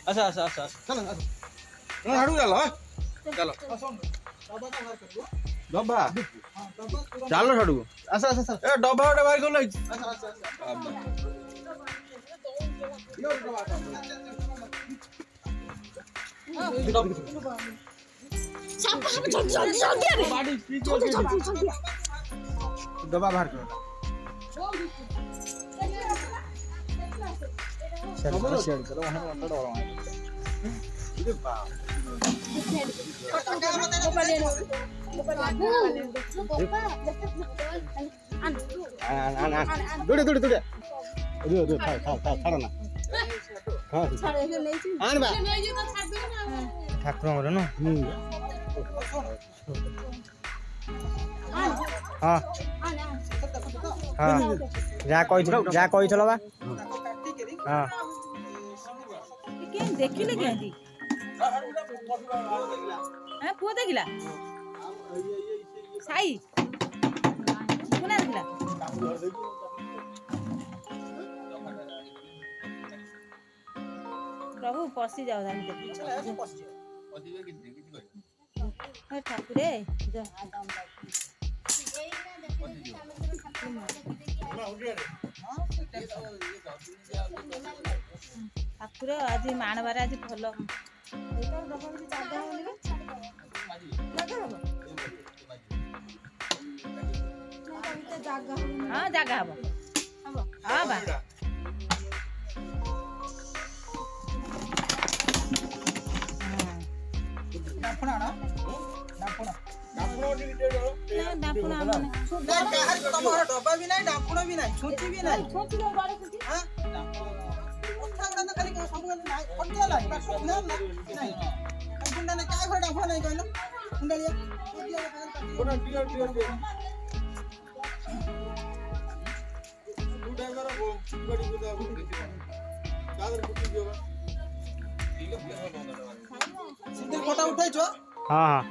अच्छा अच्छा अच्छा चलो चलो हाडू चलो चलो डब्बा चलो हाडू अच्छा अच्छा ए डब्बा गोटे बाहर कर अच्छा अच्छा डब्बा बाहर करो शेयर करो वहां पर डरो ये बाप दूरे दूरे दूरे दो दो खा खा खा खा ना हां आन बा ठाकुर हमर न हां हां जा कहिथलो बा हां के देखिले केंदी हां पुओ देखिला साई कोना देखिला प्रभु पसी जाओ धान देखिला ठाकुरे ठाकुर आज माणबार आज भल हाँ जगह हम हाँ बा डब्बा भी नहीं डापुण भी नहीं छुंची भी नहीं हां ओठा गंदा खाली सब नहीं फटिया ला सुना नहीं गुंडा ने काय घर डापुण नहीं कहलो गुंडालिया कोना टियर टियर दे गुंडा करो गड़ी गुंडा कादर कुटी दियो सीधे फोटो उठाई छो हां हां